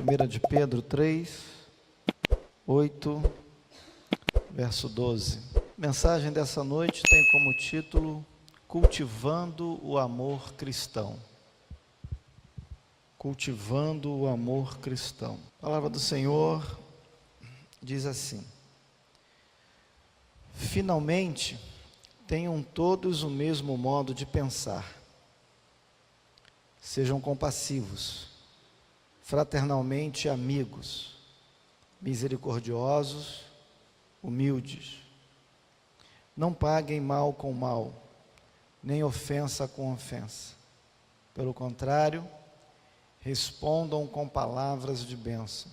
1 de Pedro 3, 8, verso 12. A mensagem dessa noite tem como título Cultivando o Amor Cristão. Cultivando o Amor Cristão. A palavra do Senhor diz assim: finalmente, tenham todos o mesmo modo de pensar. Sejam compassivos, fraternalmente amigos, misericordiosos, humildes. Não paguem mal com mal, nem ofensa com ofensa. Pelo contrário, respondam com palavras de bênção,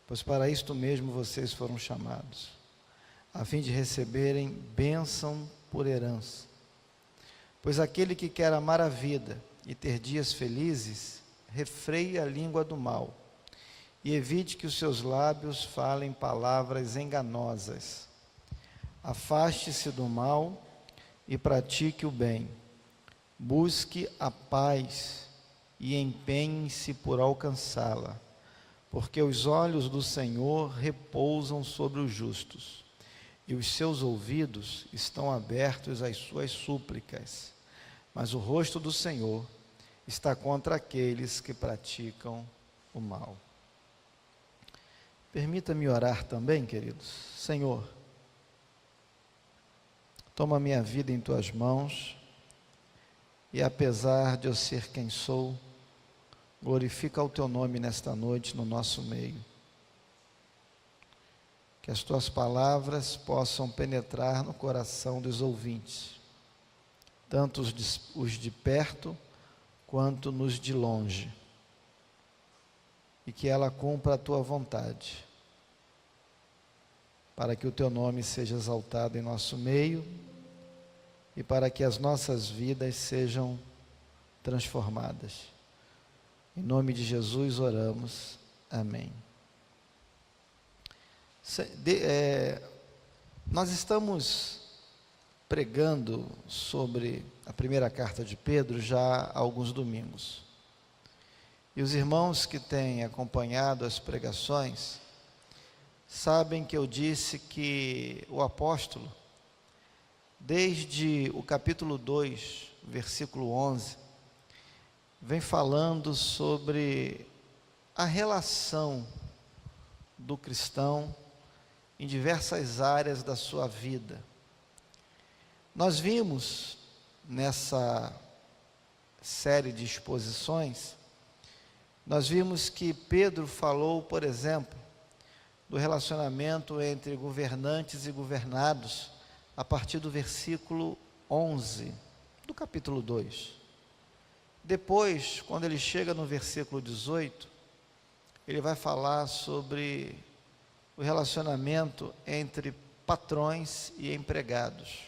pois para isto mesmo vocês foram chamados, a fim de receberem bênção por herança. Pois aquele que quer amar a vida e ter dias felizes, refreie a língua do mal, e evite que os seus lábios falem palavras enganosas. Afaste-se do mal e pratique o bem. Busque a paz e empenhe-se por alcançá-la, porque os olhos do Senhor repousam sobre os justos, e os seus ouvidos estão abertos às suas súplicas, mas o rosto do Senhor está contra aqueles que praticam o mal. Permita-me orar também, queridos. Senhor, toma minha vida em tuas mãos, e apesar de eu ser quem sou, glorifica o teu nome nesta noite no nosso meio. Que as tuas palavras possam penetrar no coração dos ouvintes, tanto os de perto quanto nos de longe, e que ela cumpra a tua vontade, para que o teu nome seja exaltado em nosso meio, e para que as nossas vidas sejam transformadas. Em nome de Jesus oramos, amém. Nós estamos pregando sobre a primeira carta de Pedro já há alguns domingos. E os irmãos que têm acompanhado as pregações sabem que eu disse que o apóstolo, desde o capítulo 2, versículo 11, vem falando sobre a relação do cristão em diversas áreas da sua vida. Nós vimos nessa série de exposições, nós vimos que Pedro falou, por exemplo, do relacionamento entre governantes e governados, a partir do versículo 11, do capítulo 2. Depois, quando ele chega no versículo 18, ele vai falar sobre o relacionamento entre patrões e empregados.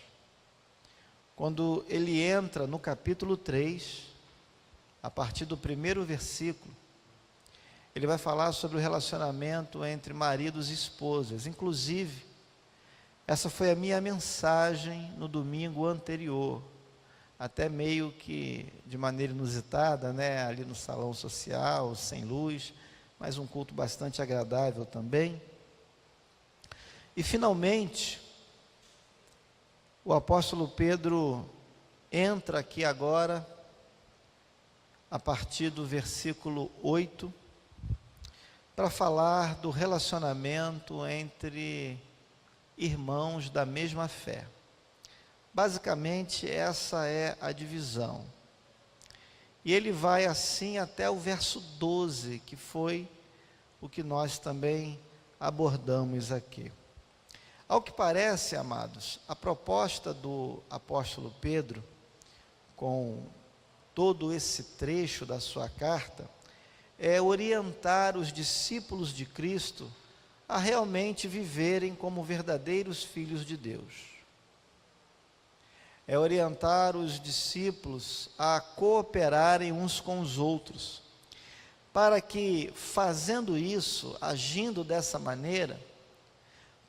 Quando ele entra no capítulo 3, a partir do primeiro versículo, ele vai falar sobre o relacionamento entre maridos e esposas. Inclusive, essa foi a minha mensagem no domingo anterior, até meio que de maneira inusitada, né? Ali no salão social, sem luz, mas um culto bastante agradável também. E finalmente, o apóstolo Pedro entra aqui agora, a partir do versículo 8, para falar do relacionamento entre irmãos da mesma fé. Basicamente, essa é a divisão. E ele vai assim até o verso 12, que foi o que nós também abordamos aqui. Ao que parece, amados, a proposta do apóstolo Pedro, com todo esse trecho da sua carta, é orientar os discípulos de Cristo a realmente viverem como verdadeiros filhos de Deus. É orientar os discípulos a cooperarem uns com os outros, para que, fazendo isso, agindo dessa maneira,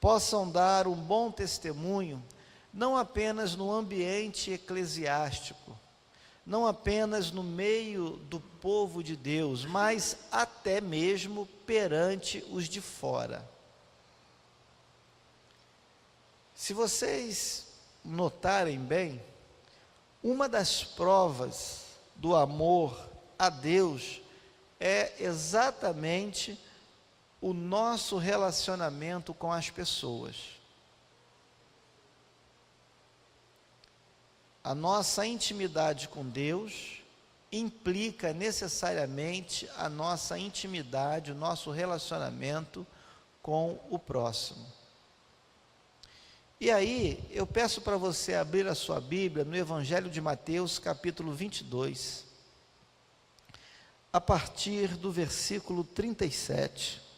possam dar um bom testemunho, não apenas no ambiente eclesiástico, não apenas no meio do povo de Deus, mas até mesmo perante os de fora. Se vocês notarem bem, uma das provas do amor a Deus é exatamente o nosso relacionamento com as pessoas. A nossa intimidade com Deus implica necessariamente a nossa intimidade, o nosso relacionamento com o próximo. E aí, eu peço para você abrir a sua Bíblia no Evangelho de Mateus, capítulo 22, a partir do versículo 37.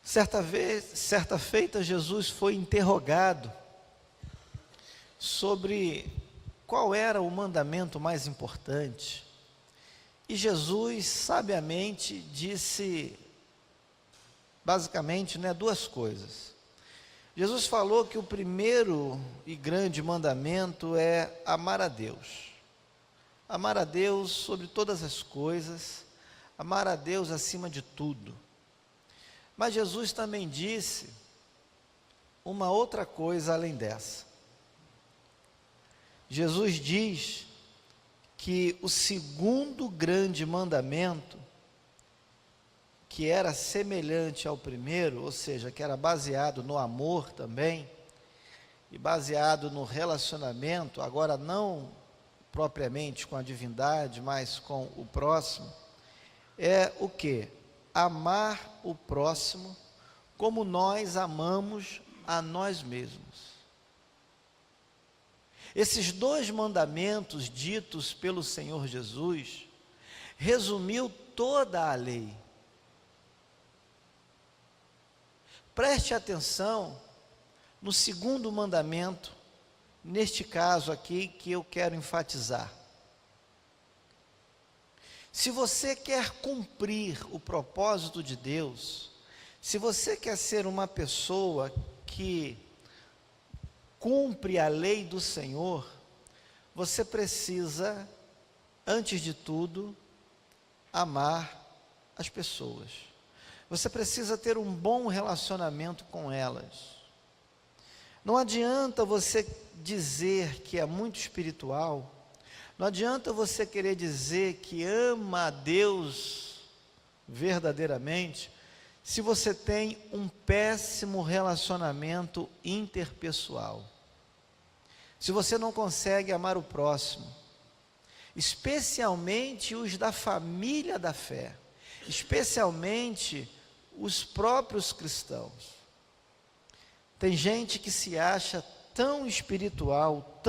Certa feita, Jesus foi interrogado sobre qual era o mandamento mais importante. E Jesus, sabiamente, disse, basicamente, duas coisas. Jesus falou que o primeiro e grande mandamento é amar a Deus. Amar a Deus sobre todas as coisas, amar a Deus acima de tudo. Mas Jesus também disse uma outra coisa além dessa. Jesus diz que o segundo grande mandamento, que era semelhante ao primeiro, ou seja, que era baseado no amor também, e baseado no relacionamento, agora não propriamente com a divindade, mas com o próximo, é o quê? Amar o próximo como nós amamos a nós mesmos. Esses dois mandamentos ditos pelo Senhor Jesus resumiu toda a lei. Preste atenção no segundo mandamento, neste caso aqui que eu quero enfatizar. Se você quer cumprir o propósito de Deus, se você quer ser uma pessoa que cumpre a lei do Senhor, você precisa, antes de tudo, amar as pessoas. Você precisa ter um bom relacionamento com elas. Não adianta você dizer que é muito espiritual, não adianta você querer dizer que ama a Deus verdadeiramente, se você tem um péssimo relacionamento interpessoal. Se você não consegue amar o próximo, especialmente os da família da fé, especialmente os próprios cristãos. Tem gente que se acha tão espiritual,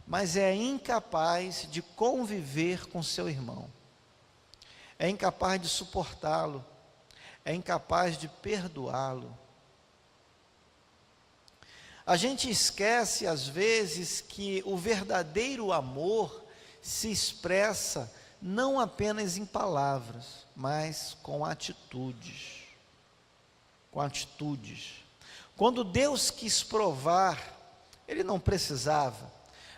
mas é incapaz de conviver com seu irmão, é incapaz de suportá-lo, é incapaz de perdoá-lo. A gente esquece às vezes que o verdadeiro amor se expressa não apenas em palavras, mas com atitudes. Com atitudes. Quando Deus quis provar, Ele não precisava,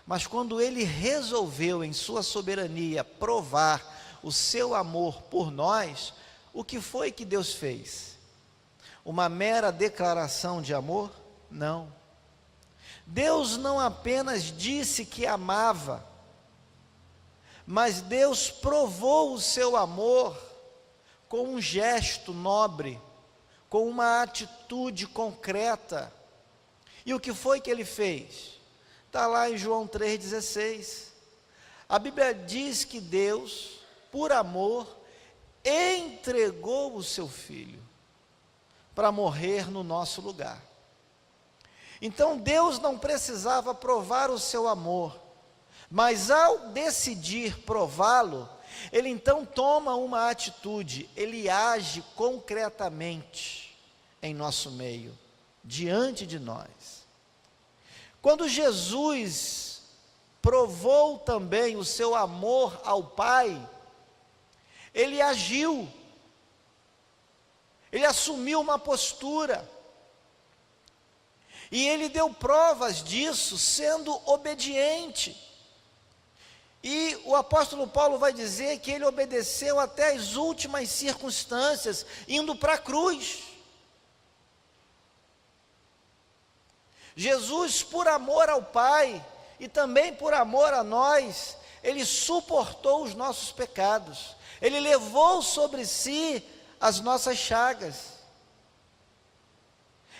mas quando Ele resolveu em sua soberania provar o seu amor por nós, o que foi que Deus fez? Uma mera declaração de amor? Não. Deus não apenas disse que amava, mas Deus provou o seu amor com um gesto nobre, com uma atitude concreta. E o que foi que Ele fez? Está lá em João 3,16. A Bíblia diz que Deus, por amor, entregou o seu Filho para morrer no nosso lugar. Então Deus não precisava provar o seu amor, mas ao decidir prová-lo, Ele então toma uma atitude, Ele age concretamente em nosso meio, diante de nós. Quando Jesus provou também o seu amor ao Pai, Ele agiu, Ele assumiu uma postura. E ele deu provas disso sendo obediente. E o apóstolo Paulo vai dizer que ele obedeceu até as últimas circunstâncias, indo para a cruz. Jesus, por amor ao Pai e também por amor a nós, ele suportou os nossos pecados, ele levou sobre si as nossas chagas,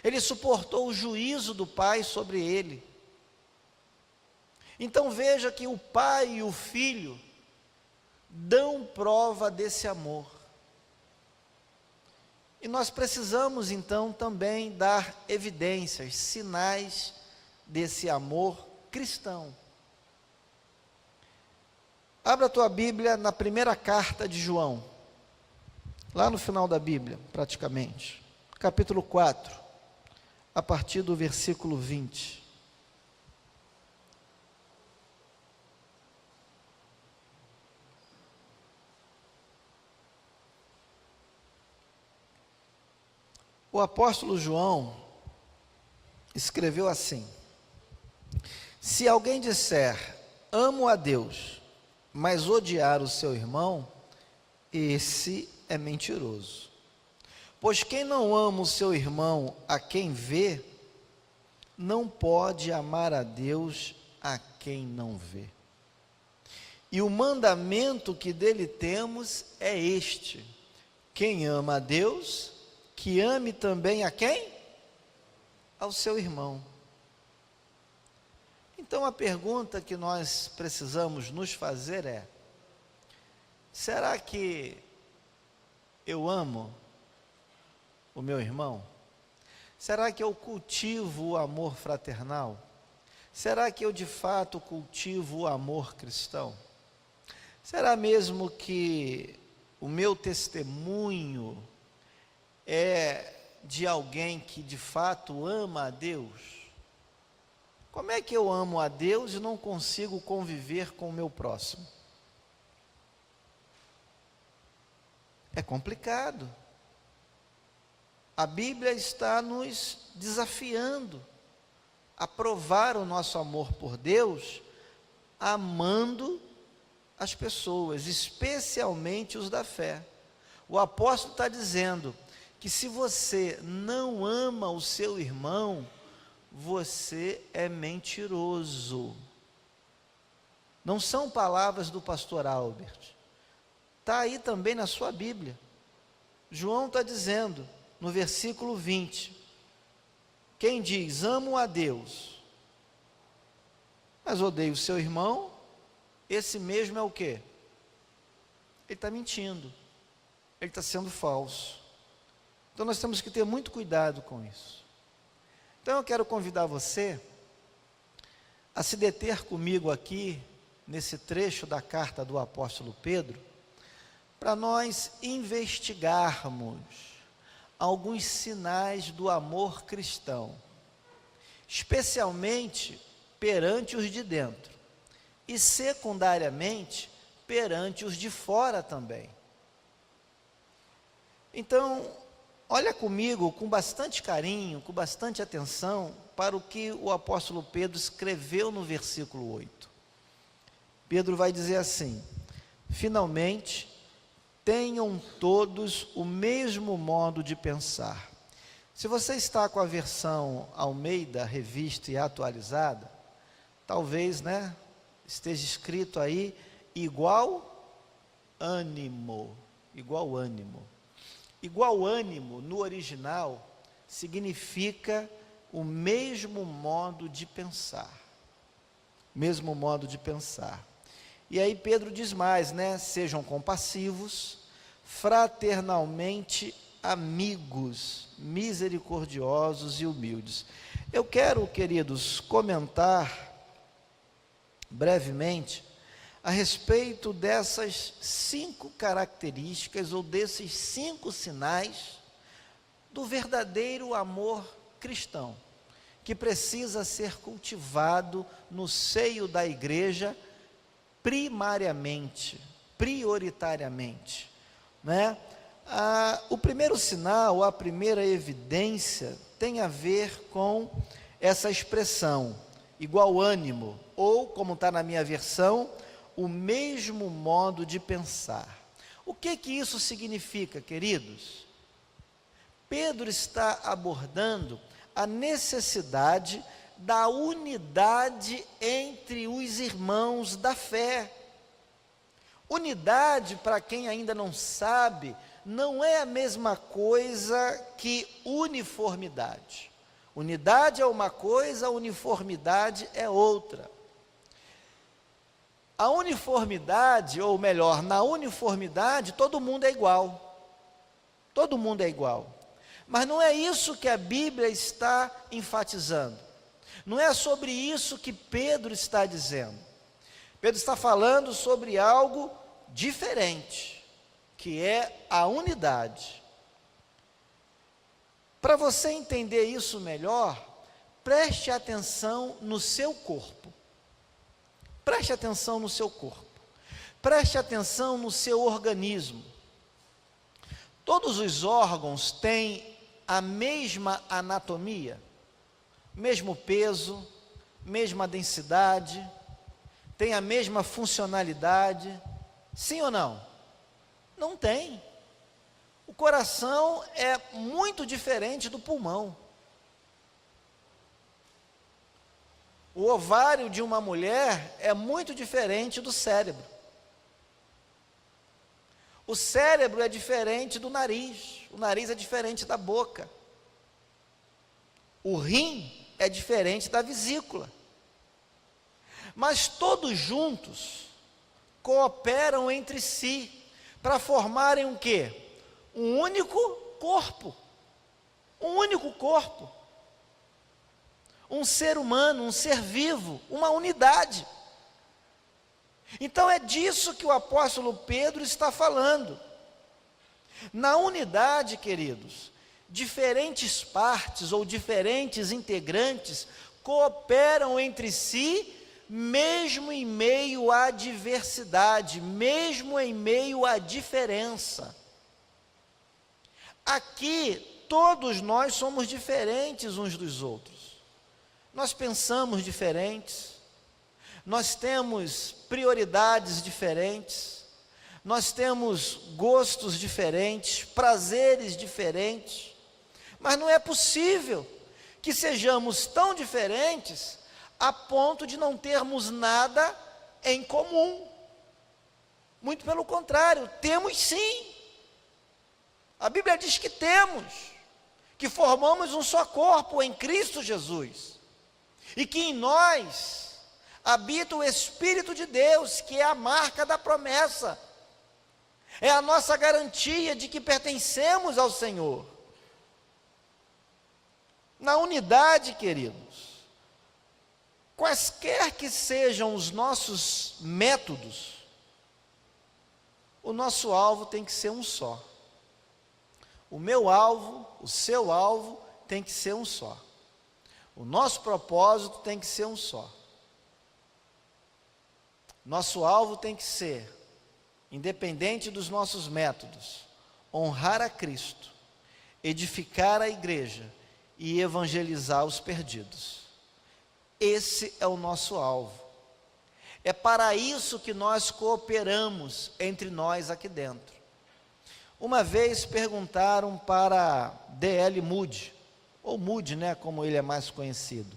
ele suportou o juízo do Pai sobre ele. Então veja que o Pai e o Filho dão prova desse amor. E nós precisamos então também dar evidências, sinais desse amor cristão. Abra a tua Bíblia na primeira carta de João, lá no final da Bíblia, praticamente, capítulo 4, a partir do versículo 20. O apóstolo João escreveu assim: se alguém disser, amo a Deus, mas odiar o seu irmão, esse é mentiroso. Pois quem não ama o seu irmão a quem vê, não pode amar a Deus a quem não vê. E o mandamento que dele temos é este: quem ama a Deus, que ame também a quem? Ao seu irmão. Então a pergunta que nós precisamos nos fazer é: será que eu amo o meu irmão? Será que eu cultivo o amor fraternal? Será que eu de fato cultivo o amor cristão? Será mesmo que o meu testemunho é de alguém que de fato ama a Deus? Como é que eu amo a Deus e não consigo conviver com o meu próximo? É complicado. A Bíblia está nos desafiando a provar o nosso amor por Deus, amando as pessoas, especialmente os da fé. O apóstolo está dizendo que se você não ama o seu irmão, você é mentiroso. Não são palavras do pastor Albert, está aí também na sua Bíblia. João está dizendo, no versículo 20, quem diz, amo a Deus, mas odeio o seu irmão, esse mesmo é o quê? Ele está mentindo, ele está sendo falso. Então nós temos que ter muito cuidado com isso. Então eu quero convidar você a se deter comigo aqui, nesse trecho da carta do apóstolo Pedro, para nós investigarmos alguns sinais do amor cristão, especialmente perante os de dentro, e secundariamente perante os de fora também. Então, olha comigo com bastante carinho, com bastante atenção, para o que o apóstolo Pedro escreveu no versículo 8. Pedro vai dizer assim: finalmente, tenham todos o mesmo modo de pensar. Se você está com a versão Almeida, revista e atualizada, talvez, esteja escrito aí, igual ânimo. Igual ânimo. Igual ânimo, no original, significa o mesmo modo de pensar. Mesmo modo de pensar. E aí Pedro diz mais, sejam compassivos, fraternalmente amigos, misericordiosos e humildes. Eu quero, queridos, comentar brevemente a respeito dessas 5 características ou desses 5 sinais do verdadeiro amor cristão, que precisa ser cultivado no seio da igreja primariamente, prioritariamente, o primeiro sinal, a primeira evidência tem a ver com essa expressão, igual ânimo, ou, como está na minha versão, o mesmo modo de pensar. O que isso significa, queridos? Pedro está abordando a necessidade da unidade entre os irmãos da fé. Unidade, para quem ainda não sabe, não é a mesma coisa que uniformidade. Unidade é uma coisa, uniformidade é outra. A uniformidade, ou melhor, na uniformidade, todo mundo é igual. Todo mundo é igual. Mas não é isso que a Bíblia está enfatizando. Não é sobre isso que Pedro está dizendo. Pedro está falando sobre algo diferente, que é a unidade. Para você entender isso melhor, preste atenção no seu corpo. Preste atenção no seu corpo. Preste atenção no seu organismo. Todos os órgãos têm a mesma anatomia, mesmo peso, mesma densidade, tem a mesma funcionalidade, sim ou não? Não tem. O coração é muito diferente do pulmão. O ovário de uma mulher é muito diferente do cérebro. O cérebro é diferente do nariz, o nariz é diferente da boca. O rim é diferente da vesícula. Mas todos juntos cooperam entre si para formarem o quê? Um único corpo. Um único corpo. Um ser humano, um ser vivo, uma unidade. Então é disso que o apóstolo Pedro está falando. Na unidade, queridos, diferentes partes ou diferentes integrantes cooperam entre si, mesmo em meio à diversidade, mesmo em meio à diferença. Aqui, todos nós somos diferentes uns dos outros. Nós pensamos diferentes, nós temos prioridades diferentes, nós temos gostos diferentes, prazeres diferentes, mas não é possível que sejamos tão diferentes a ponto de não termos nada em comum. Muito pelo contrário, temos sim. A Bíblia diz que temos, que formamos um só corpo em Cristo Jesus, e que em nós habita o Espírito de Deus, que é a marca da promessa, é a nossa garantia de que pertencemos ao Senhor. Na unidade, queridos, quaisquer que sejam os nossos métodos, o nosso alvo tem que ser um só. O meu alvo, o seu alvo, tem que ser um só. O nosso propósito tem que ser um só. Nosso alvo tem que ser, independente dos nossos métodos, honrar a Cristo, edificar a igreja e evangelizar os perdidos. Esse é o nosso alvo. É para isso que nós cooperamos entre nós aqui dentro. Uma vez perguntaram para D.L. Moody, ou Moody, né, como ele é mais conhecido,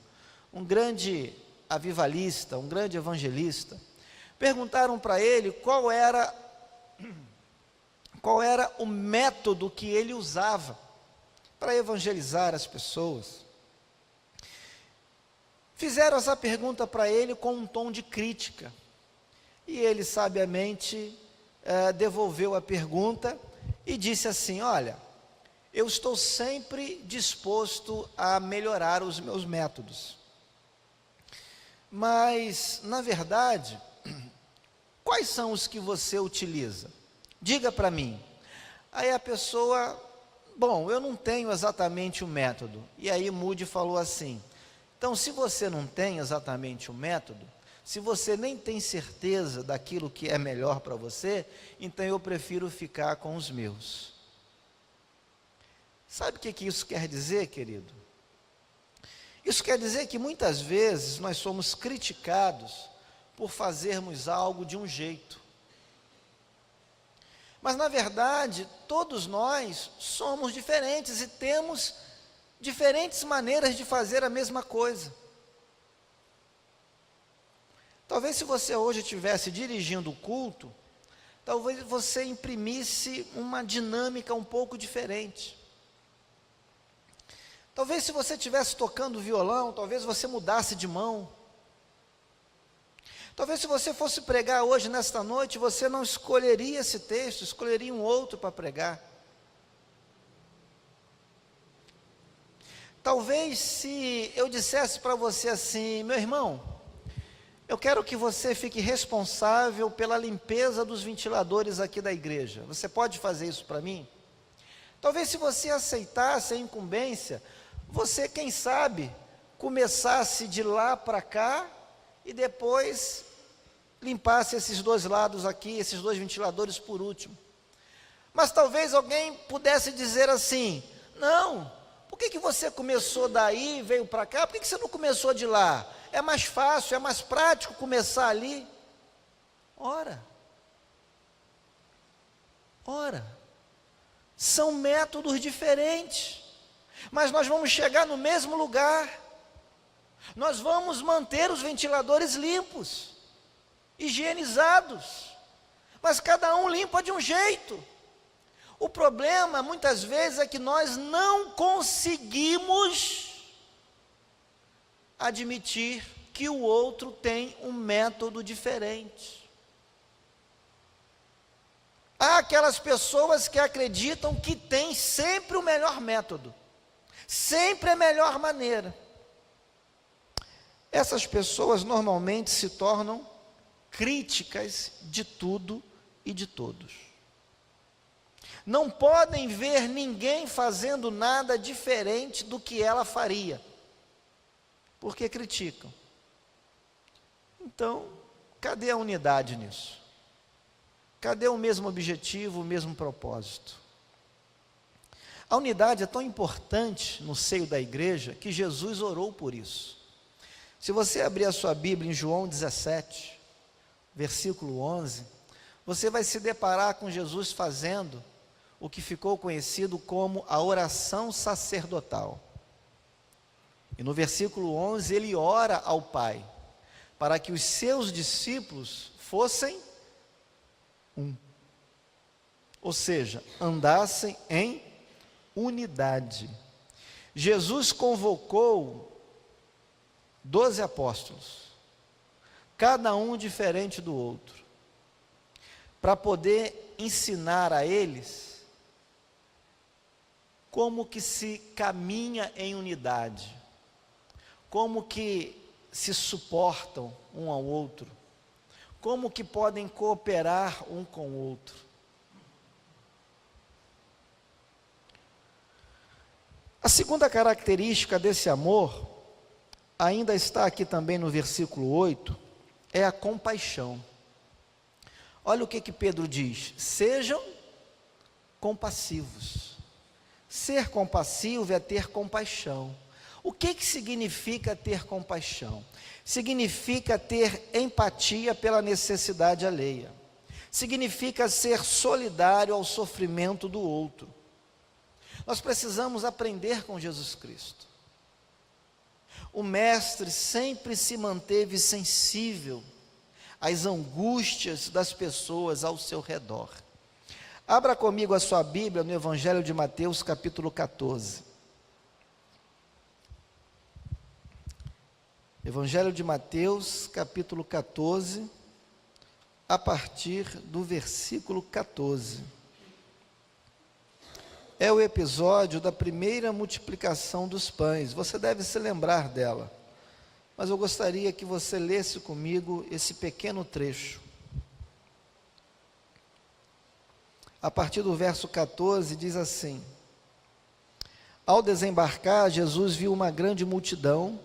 um grande avivalista, um grande evangelista. Perguntaram para ele qual era o método que ele usava para evangelizar as pessoas. Fizeram essa pergunta para ele com um tom de crítica, e ele sabiamente devolveu a pergunta e disse assim: olha, eu estou sempre disposto a melhorar os meus métodos, mas, na verdade, quais são os que você utiliza? Diga para mim. Aí a pessoa, bom, eu não tenho exatamente o método. E aí Moody falou assim: então, se você não tem exatamente o método, se você nem tem certeza daquilo que é melhor para você, então eu prefiro ficar com os meus. Sabe o que isso quer dizer, querido? Isso quer dizer que muitas vezes nós somos criticados por fazermos algo de um jeito. Mas na verdade, todos nós somos diferentes e temos diferentes maneiras de fazer a mesma coisa. Talvez se você hoje estivesse dirigindo o culto, talvez você imprimisse uma dinâmica um pouco diferente. Talvez se você estivesse tocando violão, talvez você mudasse de mão. Talvez se você fosse pregar hoje, nesta noite, você não escolheria esse texto, escolheria um outro para pregar. Talvez se eu dissesse para você assim, meu irmão, eu quero que você fique responsável pela limpeza dos ventiladores aqui da igreja. Você pode fazer isso para mim? Talvez se você aceitasse a incumbência, você, quem sabe, começasse de lá para cá e depois limpasse esses dois lados aqui, esses dois ventiladores por último. Mas talvez alguém pudesse dizer assim, não, por que você começou daí e veio para cá? Por que você não começou de lá? É mais fácil, é mais prático começar ali. Ora, são métodos diferentes, mas nós vamos chegar no mesmo lugar. Nós vamos manter os ventiladores limpos, higienizados, mas cada um limpa de um jeito. O problema muitas vezes é que nós não conseguimos admitir que o outro tem um método diferente. Há aquelas pessoas que acreditam que tem sempre o melhor método, sempre a melhor maneira. Essas pessoas normalmente se tornam críticas de tudo e de todos. Não podem ver ninguém fazendo nada diferente do que ela faria, porque criticam. Então, cadê a unidade nisso? Cadê o mesmo objetivo, o mesmo propósito? A unidade é tão importante no seio da igreja que Jesus orou por isso. Se você abrir a sua Bíblia em João 17, versículo 11, você vai se deparar com Jesus fazendo o que ficou conhecido como a oração sacerdotal. E no versículo 11 ele ora ao Pai, para que os seus discípulos fossem um. Ou seja, andassem em unidade. Jesus convocou 12 apóstolos, cada um diferente do outro, para poder ensinar a eles como que se caminha em unidade, como que se suportam um ao outro, como que podem cooperar um com o outro. A segunda característica desse amor, ainda está aqui também no versículo 8, é a compaixão. Olha o que Pedro diz: sejam compassivos. Ser compassivo é ter compaixão. O que significa ter compaixão? Significa ter empatia pela necessidade alheia. Significa ser solidário ao sofrimento do outro. Nós precisamos aprender com Jesus Cristo. O Mestre sempre se manteve sensível às angústias das pessoas ao seu redor. Abra comigo a sua Bíblia no Evangelho de Mateus, capítulo 14. Evangelho de Mateus, capítulo 14, a partir do versículo 14. É o episódio da primeira multiplicação dos pães. Você deve se lembrar dela, mas eu gostaria que você lesse comigo esse pequeno trecho. A partir do verso 14 diz assim: ao desembarcar, Jesus viu uma grande multidão,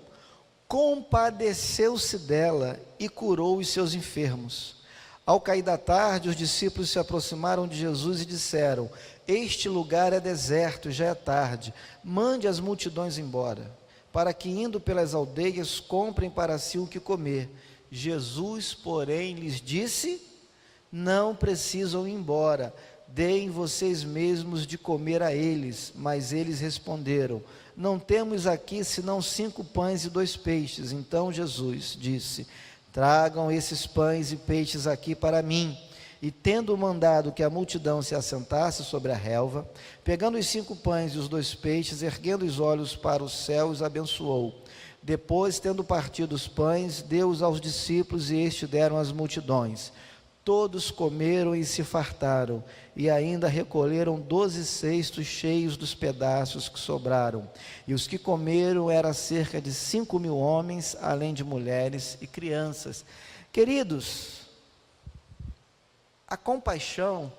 compadeceu-se dela e curou os seus enfermos. Ao cair da tarde, os discípulos se aproximaram de Jesus e disseram: este lugar é deserto, já é tarde, mande as multidões embora, para que, indo pelas aldeias, comprem para si o que comer. Jesus, porém, lhes disse: não precisam ir embora, deem vocês mesmos de comer a eles. Mas eles responderam: não temos aqui senão 5 pães e 2 peixes. Então Jesus disse: tragam esses pães e peixes aqui para mim. E tendo mandado que a multidão se assentasse sobre a relva, pegando os 5 pães e os 2 peixes, erguendo os olhos para o céu, os abençoou. Depois, tendo partido os pães, deu-os aos discípulos, e estes deram às multidões. Todos comeram e se fartaram, e ainda recolheram 12 cestos cheios dos pedaços que sobraram. E os que comeram eram cerca de 5.000 homens, além de mulheres e crianças. Queridos, a compaixão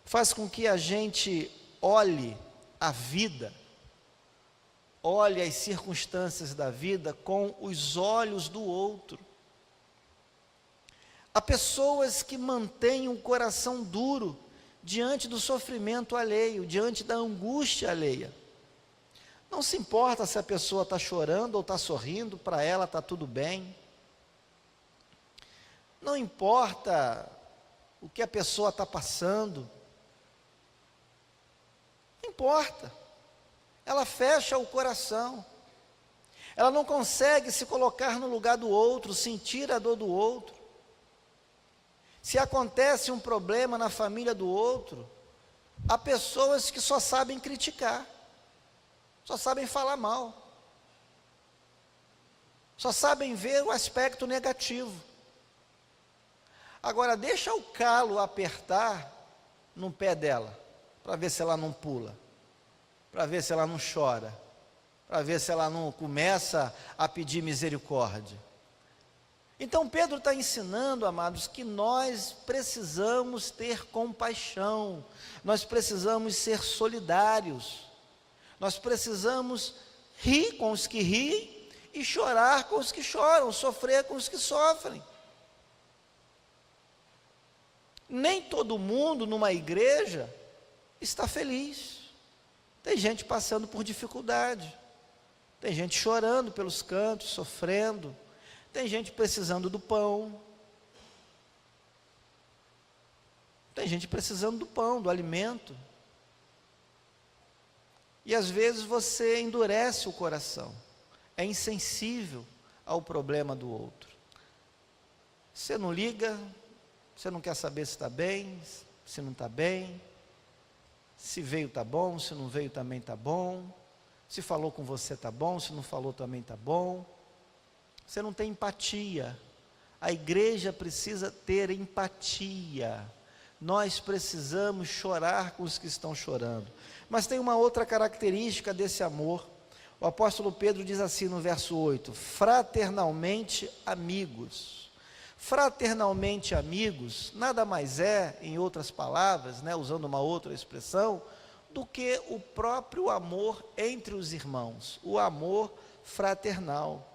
faz com que a gente olhe a vida, olhe as circunstâncias da vida com os olhos do outro. Há pessoas que mantêm um coração duro diante do sofrimento alheio, diante da angústia alheia. Não se importa se a pessoa está chorando ou está sorrindo, para ela está tudo bem. Não importa o que a pessoa está passando, não importa. Ela fecha o coração, ela não consegue se colocar no lugar do outro, sentir a dor do outro. Se acontece um problema na família do outro, há pessoas que só sabem criticar, só sabem falar mal, só sabem ver o aspecto negativo. Agora, deixa o calo apertar no pé dela, para ver se ela não pula, para ver se ela não chora, para ver se ela não começa a pedir misericórdia. Então Pedro está ensinando, amados, que nós precisamos ter compaixão, nós precisamos ser solidários, nós precisamos rir com os que riem e chorar com os que choram, sofrer com os que sofrem. Nem todo mundo numa igreja está feliz. Tem gente passando por dificuldade, tem gente chorando pelos cantos, sofrendo, tem gente precisando do pão, tem gente precisando do pão, do alimento. E às vezes você endurece o coração, é insensível ao problema do outro. Você não liga, você não quer saber se está bem, se não está bem, se veio está bom, se não veio também está bom, se falou com você está bom, se não falou também está bom. Você não tem empatia. A igreja precisa ter empatia. Nós precisamos chorar com os que estão chorando. Mas tem uma outra característica desse amor. O apóstolo Pedro diz assim no verso 8: fraternalmente amigos. Fraternalmente amigos, nada mais é, em outras palavras, usando uma outra expressão, do que o próprio amor entre os irmãos, o amor fraternal.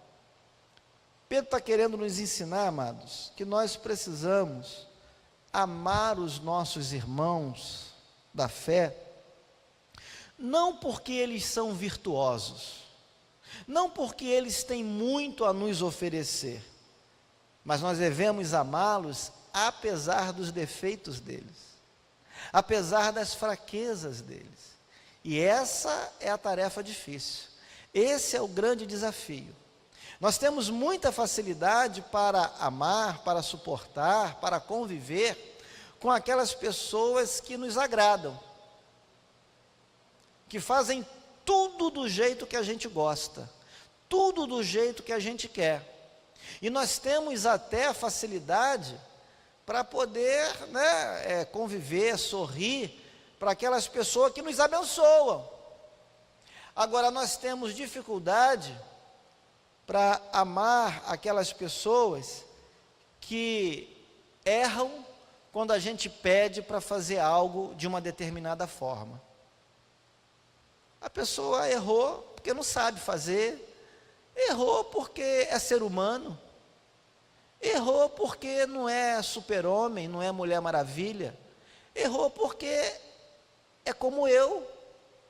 Pedro está querendo nos ensinar, amados, que nós precisamos amar os nossos irmãos da fé, não porque eles são virtuosos, não porque eles têm muito a nos oferecer, mas nós devemos amá-los apesar dos defeitos deles, apesar das fraquezas deles. E essa é a tarefa difícil, esse é o grande desafio. Nós temos muita facilidade para amar, para suportar, para conviver com aquelas pessoas que nos agradam, que fazem tudo do jeito que a gente gosta, tudo do jeito que a gente quer. E nós temos até a facilidade para poder conviver, sorrir para aquelas pessoas que nos abençoam. Agora, nós temos dificuldade para amar aquelas pessoas que erram quando a gente pede para fazer algo de uma determinada forma. A pessoa errou porque não sabe fazer, errou porque é ser humano, errou porque não é super-homem, não é Mulher Maravilha, errou porque é como eu,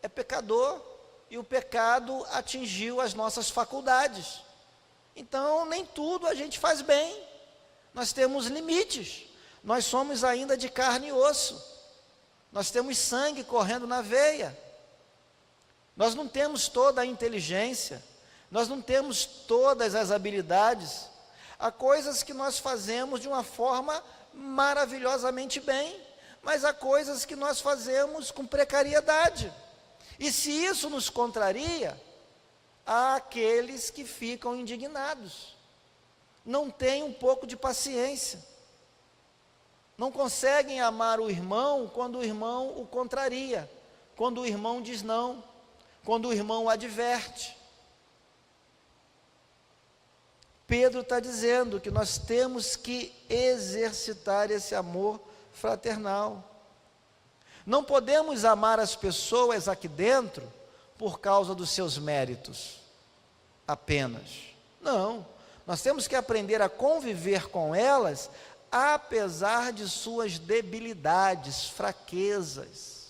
é pecador, e o pecado atingiu as nossas faculdades. Então, nem tudo a gente faz bem, nós temos limites, nós somos ainda de carne e osso, nós temos sangue correndo na veia, nós não temos toda a inteligência, nós não temos todas as habilidades. Há coisas que nós fazemos de uma forma maravilhosamente bem, mas há coisas que nós fazemos com precariedade. E se isso nos contraria, há aqueles que ficam indignados, não têm um pouco de paciência, não conseguem amar o irmão quando o irmão o contraria, quando o irmão diz não, quando o irmão o adverte. Pedro está dizendo que nós temos que exercitar esse amor fraternal. Não podemos amar as pessoas aqui dentro por causa dos seus méritos apenas. Não, nós temos que aprender a conviver com elas apesar de suas debilidades, fraquezas,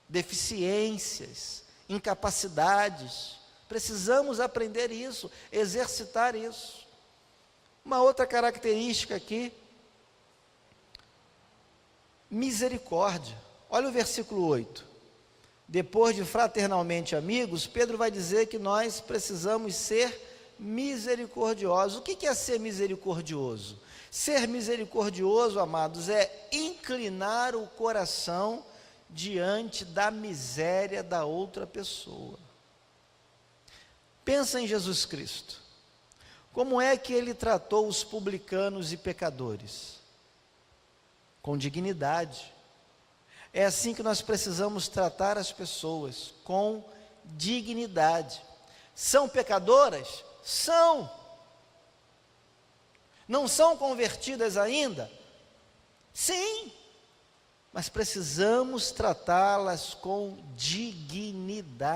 deficiências, incapacidades. Precisamos aprender isso, exercitar isso. Uma outra característica aqui, misericórdia. Olha o versículo 8. Depois de fraternalmente amigos, Pedro vai dizer que nós precisamos ser misericordiosos. O que é ser misericordioso? Ser misericordioso, amados, é inclinar o coração diante da miséria da outra pessoa. Pensa em Jesus Cristo. Como é que ele tratou os publicanos e pecadores? Com dignidade. É assim que nós precisamos tratar as pessoas, com dignidade. São pecadoras? São. Não são convertidas ainda? Sim. Mas precisamos tratá-las com dignidade.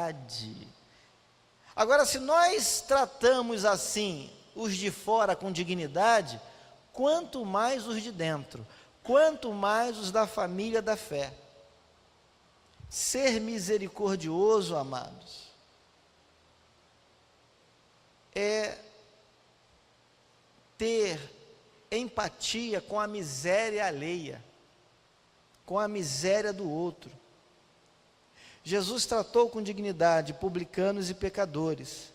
Agora, se nós tratamos assim os de fora com dignidade, quanto mais os de dentro, quanto mais os da família da fé. Ser misericordioso, amados, é ter empatia com a miséria alheia, com a miséria do outro. Jesus tratou com dignidade publicanos e pecadores.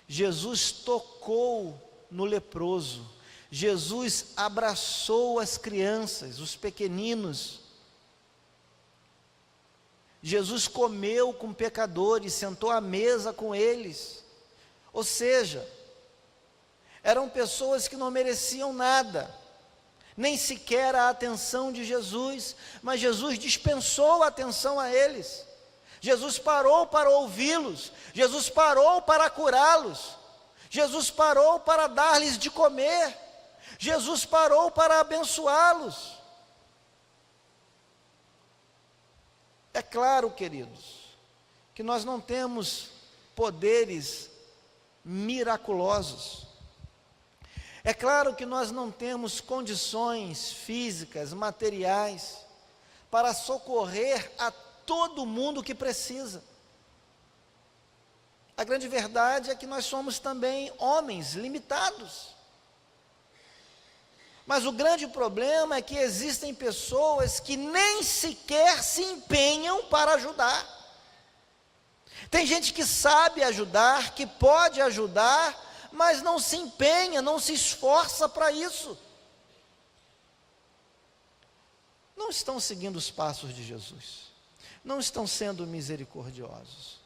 Jesus tocou no leproso. Jesus abraçou as crianças, os pequeninos. Jesus comeu com pecadores, sentou à mesa com eles. Ou seja, eram pessoas que não mereciam nada, nem sequer a atenção de Jesus, mas Jesus dispensou a atenção a eles. Jesus parou para ouvi-los, Jesus parou para curá-los, Jesus parou para dar-lhes de comer, Jesus parou para abençoá-los. É claro, queridos, que nós não temos poderes miraculosos. É claro que nós não temos condições físicas, materiais, para socorrer a todo mundo que precisa. A grande verdade é que nós somos também homens limitados. Mas o grande problema é que existem pessoas que nem sequer se empenham para ajudar. Tem gente que sabe ajudar, que pode ajudar, mas não se empenha, não se esforça para isso. Não estão seguindo os passos de Jesus. Não estão sendo misericordiosos.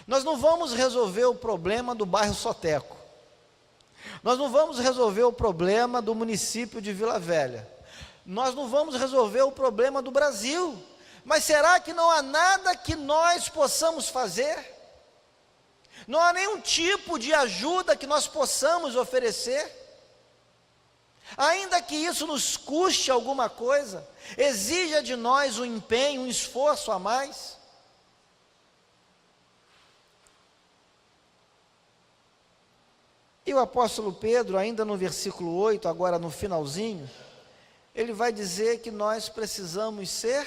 Nós não vamos resolver o problema do bairro Soteco. Nós não vamos resolver o problema do município de Vila Velha. Nós não vamos resolver o problema do Brasil. Mas será que não há nada que nós possamos fazer? Não há nenhum tipo de ajuda que nós possamos oferecer? Ainda que isso nos custe alguma coisa, exija de nós um empenho, um esforço a mais. E o apóstolo Pedro, ainda no versículo 8, agora no finalzinho, ele vai dizer que nós precisamos ser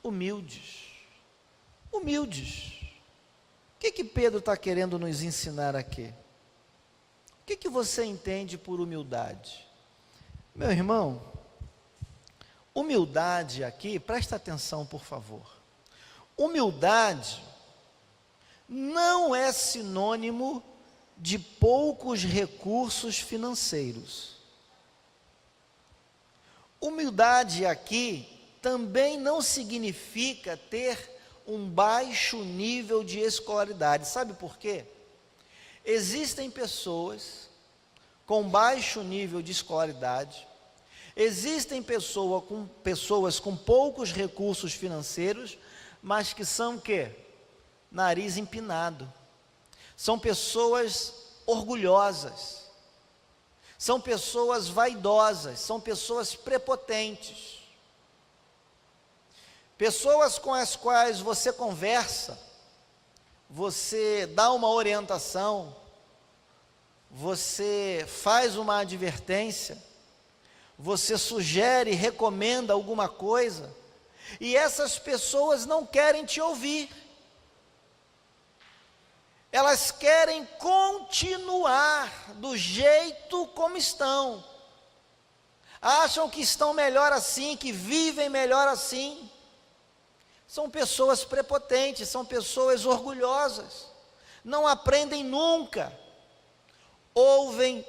humildes. Humildes. que Pedro está querendo nos ensinar aqui? O que você entende por humildade? Meu irmão, humildade aqui, presta atenção por favor. Humildade não é sinônimo de poucos recursos financeiros. Humildade aqui também não significa ter um baixo nível de escolaridade. Sabe por quê? Existem pessoas com baixo nível de escolaridade, existem pessoas com poucos recursos financeiros, mas que são o quê? Nariz empinado. São pessoas orgulhosas, são pessoas vaidosas, são pessoas prepotentes. Pessoas com as quais você conversa, você dá uma orientação, você faz uma advertência, você sugere, recomenda alguma coisa, e essas pessoas não querem te ouvir. Elas querem continuar do jeito como estão. Acham que estão melhor assim, que vivem melhor assim. São pessoas prepotentes, são pessoas orgulhosas. Não aprendem nunca. Ouvem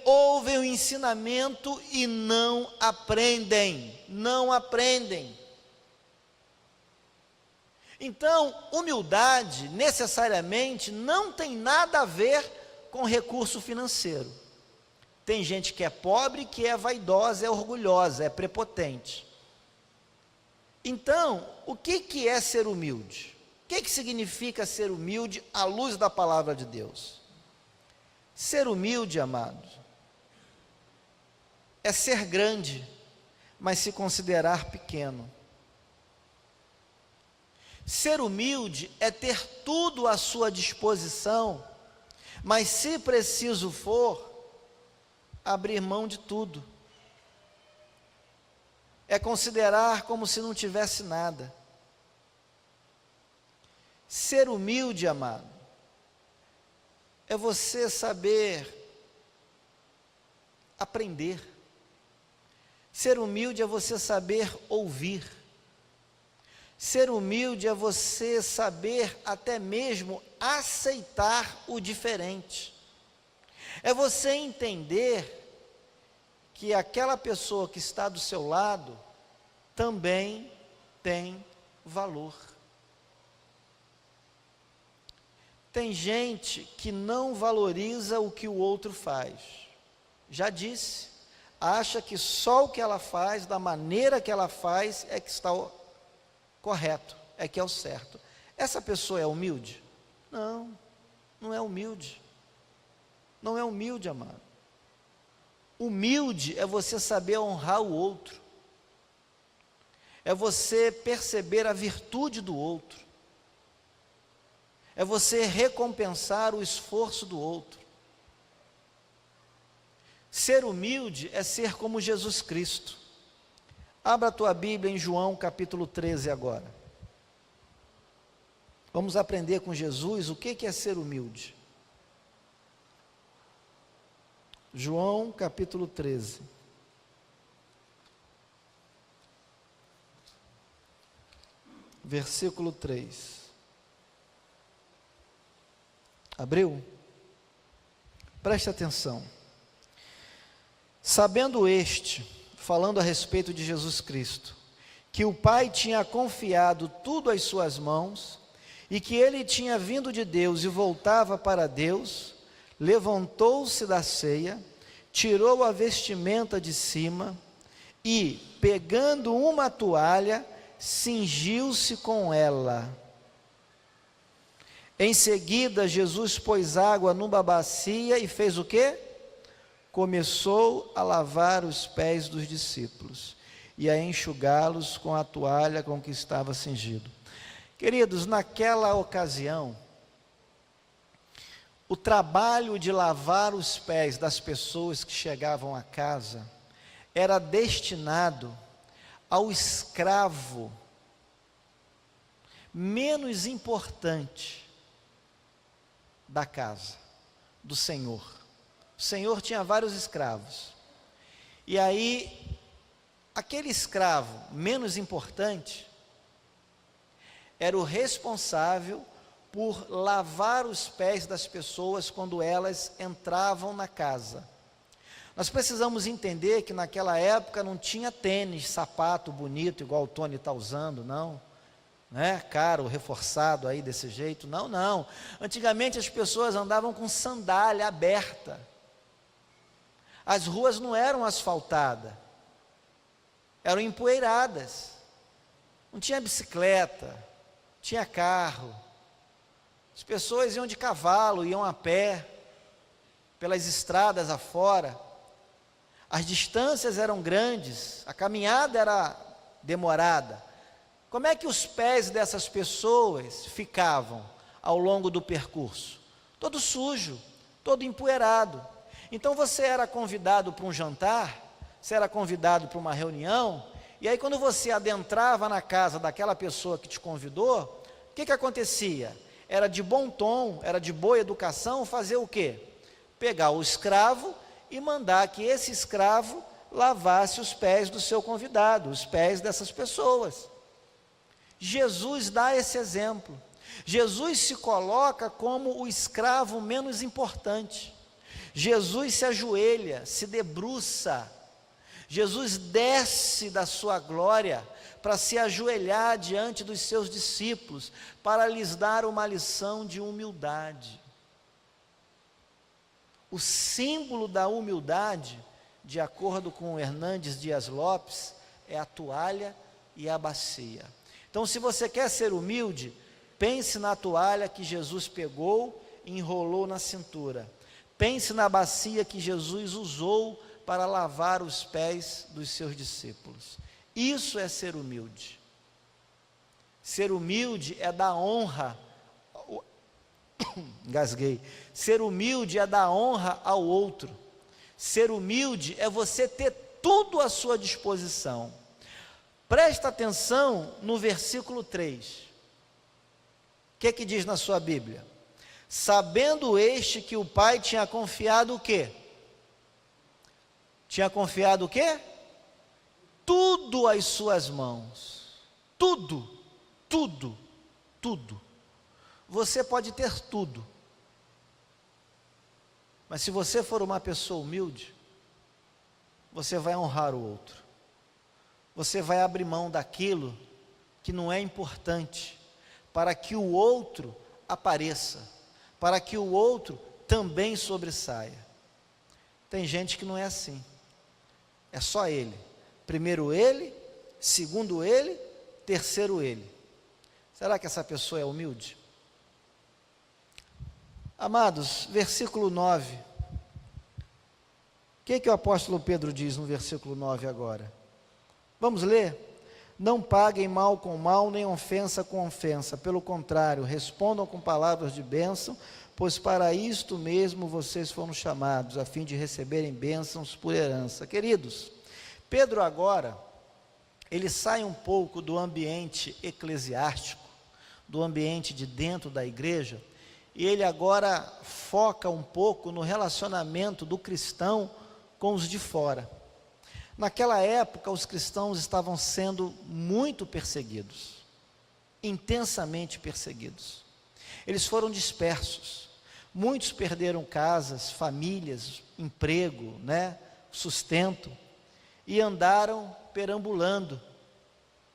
o ensinamento e não aprendem. Não aprendem. Então, humildade necessariamente não tem nada a ver com recurso financeiro. Tem gente que é pobre, que é vaidosa, é orgulhosa, é prepotente. Então, o que é ser humilde? O que significa ser humilde à luz da palavra de Deus? Ser humilde, amados, é ser grande, mas se considerar pequeno. Ser humilde é ter tudo à sua disposição, mas se preciso for, abrir mão de tudo. É considerar como se não tivesse nada. Ser humilde, amado, é você saber aprender. Ser humilde é você saber ouvir. Ser humilde é você saber até mesmo aceitar o diferente. É você entender que aquela pessoa que está do seu lado também tem valor. Tem gente que não valoriza o que o outro faz. Já disse, acha que só o que ela faz, da maneira que ela faz, é que está correto, é que é o certo. Essa pessoa é humilde? Não, não é humilde. Não é humilde, amado. Humilde é você saber honrar o outro. É você perceber a virtude do outro. É você recompensar o esforço do outro. Ser humilde é ser como Jesus Cristo. Abra a tua Bíblia em João capítulo 13 agora. Vamos aprender com Jesus o que é ser humilde. João capítulo 13. Versículo 3. Abriu? Preste atenção. Sabendo este, falando a respeito de Jesus Cristo, que o Pai tinha confiado tudo às suas mãos, e que ele tinha vindo de Deus e voltava para Deus, levantou-se da ceia, tirou a vestimenta de cima, e, pegando uma toalha, cingiu-se com ela. Em seguida, Jesus pôs água numa bacia e fez o quê? Começou a lavar os pés dos discípulos e a enxugá-los com a toalha com que estava cingido. Queridos, naquela ocasião, o trabalho de lavar os pés das pessoas que chegavam à casa era destinado ao escravo menos importante da casa do Senhor. O Senhor tinha vários escravos. E aí, aquele escravo menos importante era o responsável por lavar os pés das pessoas quando elas entravam na casa. Nós precisamos entender que naquela época não tinha tênis, sapato bonito, igual o Tony está usando, não. Né? Caro, reforçado aí desse jeito, não, não. Antigamente as pessoas andavam com sandália aberta. As ruas não eram asfaltadas, eram empoeiradas. Não tinha bicicleta, tinha carro. As pessoas iam de cavalo, iam a pé, pelas estradas afora. As distâncias eram grandes, a caminhada era demorada. Como é que os pés dessas pessoas ficavam ao longo do percurso? Todo sujo, todo empoeirado. Então você era convidado para um jantar, você era convidado para uma reunião, e aí quando você adentrava na casa daquela pessoa que te convidou, o que acontecia? Era de bom tom, era de boa educação fazer o quê? Pegar o escravo e mandar que esse escravo lavasse os pés do seu convidado, os pés dessas pessoas. Jesus dá esse exemplo. Jesus se coloca como o escravo menos importante. Jesus se ajoelha, se debruça. Jesus desce da sua glória para se ajoelhar diante dos seus discípulos, para lhes dar uma lição de humildade. O símbolo da humildade, de acordo com Hernandes Dias Lopes, é a toalha e a bacia. Então, se você quer ser humilde, pense na toalha que Jesus pegou e enrolou na cintura. Pense na bacia que Jesus usou para lavar os pés dos seus discípulos. Isso é ser humilde. Ser humilde é dar honra. Engasguei. Ser humilde é dar honra ao outro. Ser humilde é você ter tudo à sua disposição. Presta atenção no versículo 3. O que diz na sua Bíblia? Sabendo este que o Pai tinha confiado o quê? Tinha confiado o quê? Tudo às suas mãos. Tudo, tudo, tudo. Você pode ter tudo. Mas se você for uma pessoa humilde, você vai honrar o outro. Você vai abrir mão daquilo que não é importante, para que o outro apareça, para que o outro também sobressaia. Tem gente que não é assim. É só ele. Primeiro ele, segundo ele, terceiro ele. Será que essa pessoa é humilde? Amados, versículo 9. O que o apóstolo Pedro diz no versículo 9 agora? Vamos ler? Não paguem mal com mal, nem ofensa com ofensa. Pelo contrário, respondam com palavras de bênção, pois para isto mesmo vocês foram chamados, a fim de receberem bênçãos por herança. Queridos, Pedro agora, ele sai um pouco do ambiente eclesiástico, do ambiente de dentro da igreja, e ele agora foca um pouco no relacionamento do cristão com os de fora. Naquela época, os cristãos estavam sendo muito perseguidos, intensamente perseguidos. Eles foram dispersos, muitos perderam casas, famílias, emprego, sustento, e andaram perambulando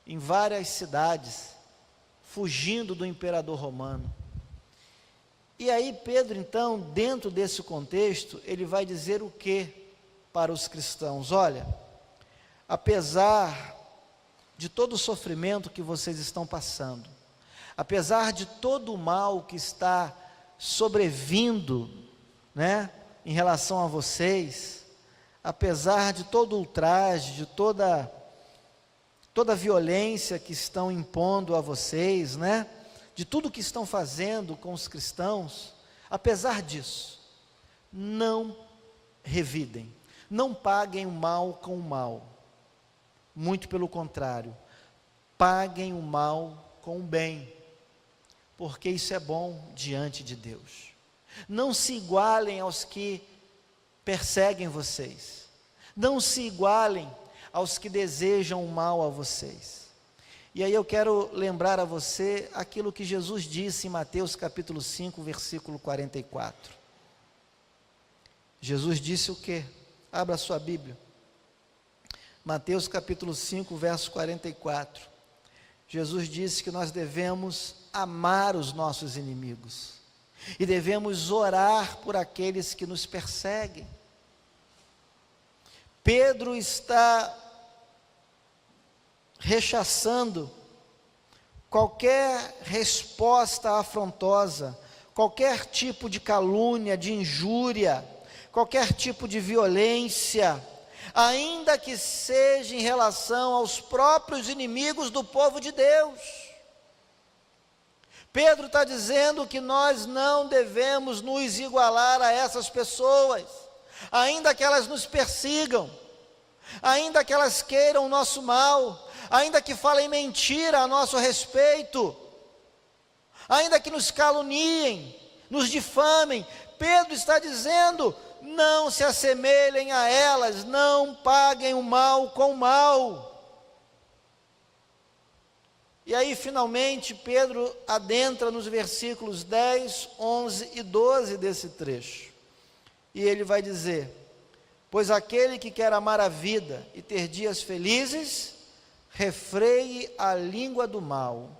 em várias cidades, fugindo do imperador romano. E aí Pedro, então, dentro desse contexto, ele vai dizer o que para os cristãos? Olha, apesar de todo o sofrimento que vocês estão passando, apesar de todo o mal que está sobrevindo, em relação a vocês, apesar de todo o ultraje, de toda a violência que estão impondo a vocês, de tudo que estão fazendo com os cristãos, apesar disso, não revidem, não paguem o mal com o mal, muito pelo contrário, paguem o mal com o bem, porque isso é bom diante de Deus. Não se igualem aos que perseguem vocês. Não se igualem aos que desejam o mal a vocês. E aí eu quero lembrar a você aquilo que Jesus disse em Mateus capítulo 5, versículo 44. Jesus disse o quê? Abra a sua Bíblia. Mateus capítulo 5, verso 44. Jesus disse que nós devemos amar os nossos inimigos e devemos orar por aqueles que nos perseguem. Pedro está rechaçando qualquer resposta afrontosa, qualquer tipo de calúnia, de injúria, qualquer tipo de violência, ainda que seja em relação aos próprios inimigos do povo de Deus. Pedro está dizendo que nós não devemos nos igualar a essas pessoas, ainda que elas nos persigam, ainda que elas queiram o nosso mal, ainda que falem mentira a nosso respeito, ainda que nos caluniem, nos difamem. Pedro está dizendo: não se assemelhem a elas, não paguem o mal com o mal. E aí finalmente Pedro adentra nos versículos 10, 11 e 12 desse trecho, e ele vai dizer: pois aquele que quer amar a vida e ter dias felizes, refreie a língua do mal,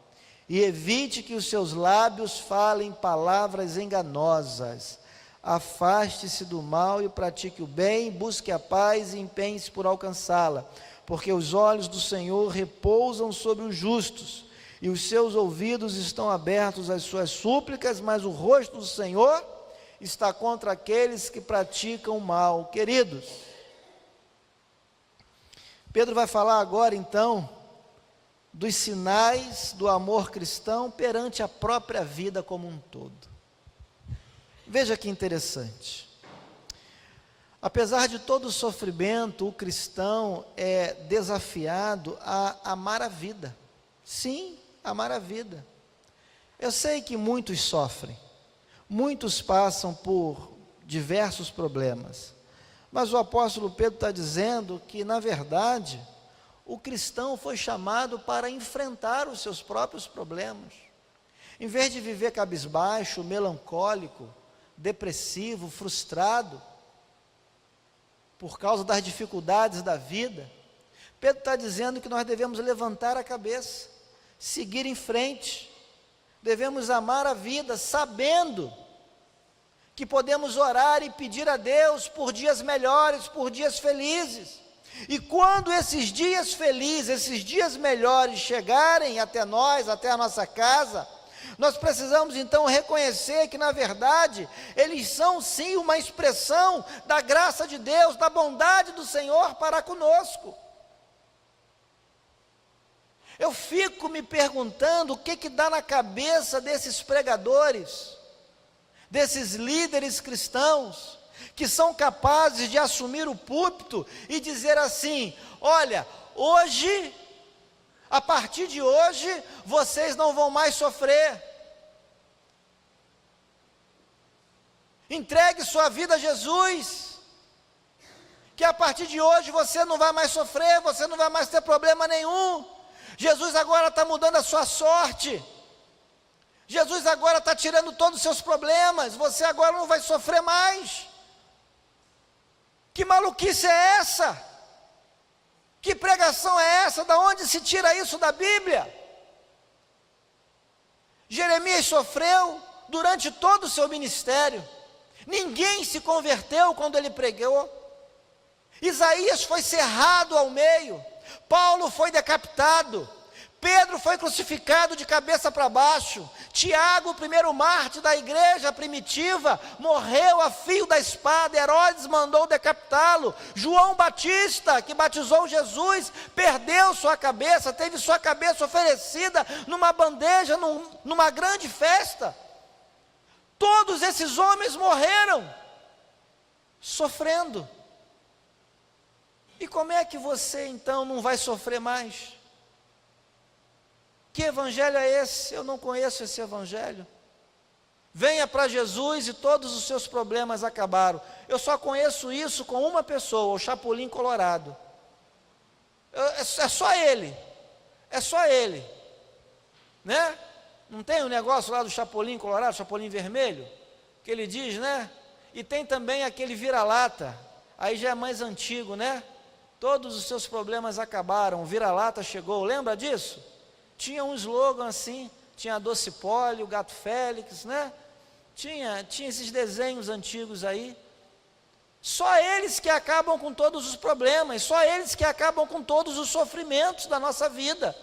e evite que os seus lábios falem palavras enganosas. Afaste-se do mal e pratique o bem, busque a paz e empenhe-se por alcançá-la, porque os olhos do Senhor repousam sobre os justos, e os seus ouvidos estão abertos às suas súplicas, mas o rosto do Senhor está contra aqueles que praticam o mal. Queridos, Pedro vai falar agora então dos sinais do amor cristão perante a própria vida como um todo. Veja que interessante. Apesar de todo o sofrimento, o cristão é desafiado a amar a vida. Sim, amar a vida. Eu sei que muitos sofrem, muitos passam por diversos problemas, mas o apóstolo Pedro está dizendo que, na verdade, o cristão foi chamado para enfrentar os seus próprios problemas. Em vez de viver cabisbaixo, melancólico, depressivo, frustrado, por causa das dificuldades da vida, Pedro está dizendo que nós devemos levantar a cabeça, seguir em frente, devemos amar a vida, sabendo que podemos orar e pedir a Deus por dias melhores, por dias felizes. E quando esses dias felizes, esses dias melhores chegarem até nós, até a nossa casa, nós precisamos então reconhecer que, na verdade, eles são sim uma expressão da graça de Deus, da bondade do Senhor para conosco. Eu fico me perguntando o que dá na cabeça desses pregadores, desses líderes cristãos, que são capazes de assumir o púlpito e dizer assim: olha, hoje, a partir de hoje, vocês não vão mais sofrer. Entregue sua vida a Jesus, que a partir de hoje você não vai mais sofrer, você não vai mais ter problema nenhum. Jesus agora está mudando a sua sorte. Jesus agora está tirando todos os seus problemas, você agora não vai sofrer mais. Que maluquice é essa? Que pregação é essa? Da onde se tira isso da Bíblia? Jeremias sofreu durante todo o seu ministério, ninguém se converteu quando ele pregou. Isaías foi cerrado ao meio, Paulo foi decapitado, Pedro foi crucificado de cabeça para baixo, Tiago, o primeiro mártir da igreja primitiva, morreu a fio da espada, Herodes mandou decapitá-lo. João Batista, que batizou Jesus, perdeu sua cabeça, teve sua cabeça oferecida numa bandeja, numa grande festa. Todos esses homens morreram sofrendo. E como é que você então não vai sofrer mais? Que evangelho é esse? Eu não conheço esse evangelho. Venha para Jesus e todos os seus problemas acabaram. Eu só conheço isso com uma pessoa, o Chapolin Colorado. É só ele. É só ele. Né? Não tem um negócio lá do Chapolin Colorado, Chapolin Vermelho? Que ele diz, né? E tem também aquele vira-lata. Aí já é mais antigo, né? Todos os seus problemas acabaram, o vira-lata chegou. Lembra disso? Tinha um slogan assim. Tinha a Doce Polly, o Gato Félix, né? Tinha esses desenhos antigos aí. Só eles que acabam com todos os problemas, só eles que acabam com todos os sofrimentos da nossa vida.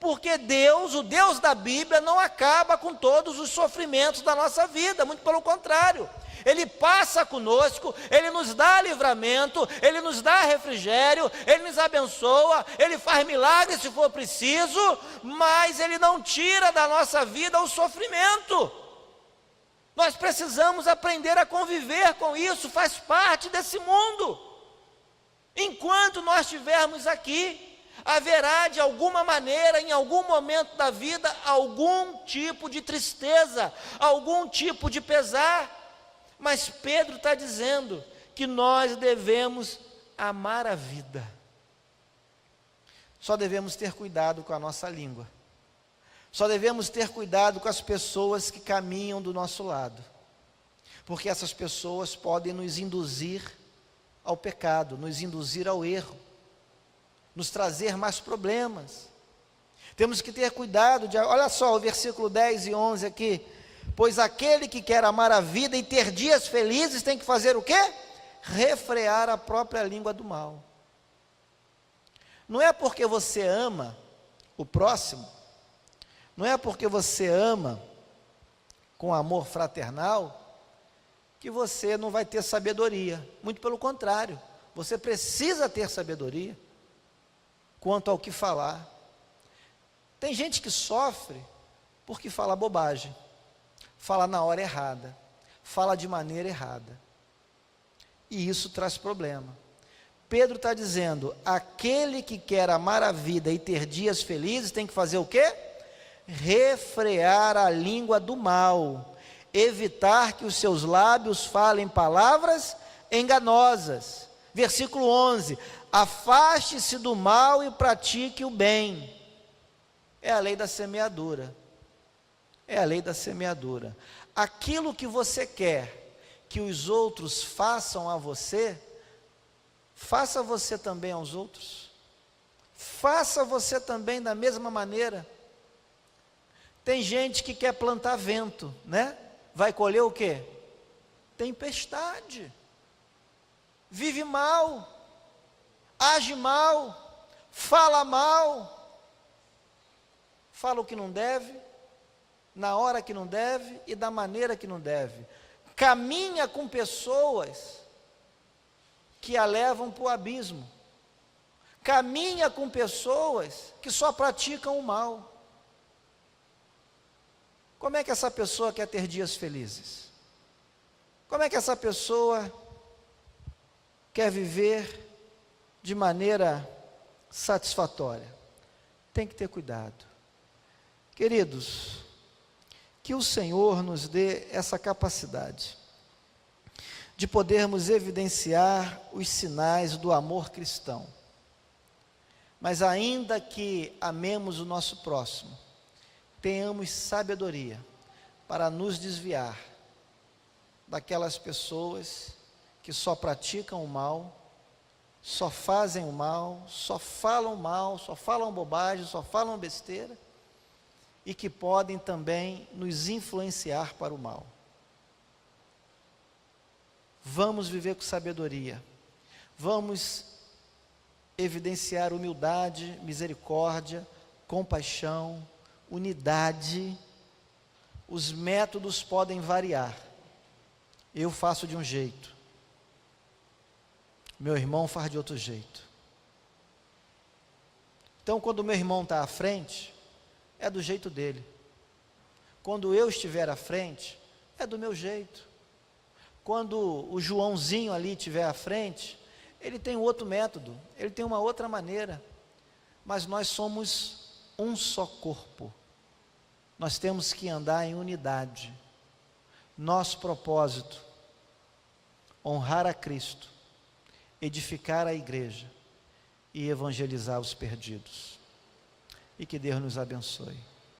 Porque Deus, o Deus da Bíblia, não acaba com todos os sofrimentos da nossa vida, muito pelo contrário. Ele passa conosco, Ele nos dá livramento, Ele nos dá refrigério, Ele nos abençoa, Ele faz milagres se for preciso, mas Ele não tira da nossa vida o sofrimento. Nós precisamos aprender a conviver com isso, faz parte desse mundo. Enquanto nós estivermos aqui, haverá de alguma maneira, em algum momento da vida, algum tipo de tristeza, algum tipo de pesar. Mas Pedro está dizendo que nós devemos amar a vida. Só devemos ter cuidado com a nossa língua. Só devemos ter cuidado com as pessoas que caminham do nosso lado. Porque essas pessoas podem nos induzir ao pecado, nos induzir ao erro, nos trazer mais problemas. Temos que ter cuidado olha só o versículo 10 e 11 aqui. Pois aquele que quer amar a vida e ter dias felizes tem que fazer o quê? Refrear a própria língua do mal. Não é porque você ama o próximo, não é porque você ama com amor fraternal, que você não vai ter sabedoria. Muito pelo contrário, você precisa ter sabedoria quanto ao que falar. Tem gente que sofre porque fala bobagem, fala na hora errada, fala de maneira errada, e isso traz problema. Pedro está dizendo, aquele que quer amar a vida e ter dias felizes, tem que fazer o quê? Refrear a língua do mal, evitar que os seus lábios falem palavras enganosas. Versículo 11, afaste-se do mal e pratique o bem. É a lei da semeadura. É a lei da semeadura. Aquilo que você quer que os outros façam a você, faça você também aos outros. Faça você também da mesma maneira. Tem gente que quer plantar vento, né? Vai colher o quê? Tempestade. Vive mal, age mal, fala mal, fala o que não deve, na hora que não deve e da maneira que não deve. Caminha com pessoas que a levam para o abismo. Caminha com pessoas que só praticam o mal. Como é que essa pessoa quer ter dias felizes? Como é que essa pessoa quer viver de maneira satisfatória? Tem que ter cuidado. Queridos, que o Senhor nos dê essa capacidade de podermos evidenciar os sinais do amor cristão. Mas ainda que amemos o nosso próximo, tenhamos sabedoria para nos desviar daquelas pessoas que só praticam o mal, só fazem o mal, só falam bobagem, só falam besteira, e que podem também nos influenciar para o mal. Vamos viver com sabedoria, vamos evidenciar humildade, misericórdia, compaixão, unidade. Os métodos podem variar. Eu faço de um jeito, meu irmão faz de outro jeito. Então, quando o meu irmão está à frente, é do jeito dele. Quando eu estiver à frente, é do meu jeito. Quando o Joãozinho ali estiver à frente, ele tem outro método, ele tem uma outra maneira. Mas nós somos um só corpo. Nós temos que andar em unidade. Nosso propósito: honrar a Cristo, edificar a igreja e evangelizar os perdidos. E que Deus nos abençoe.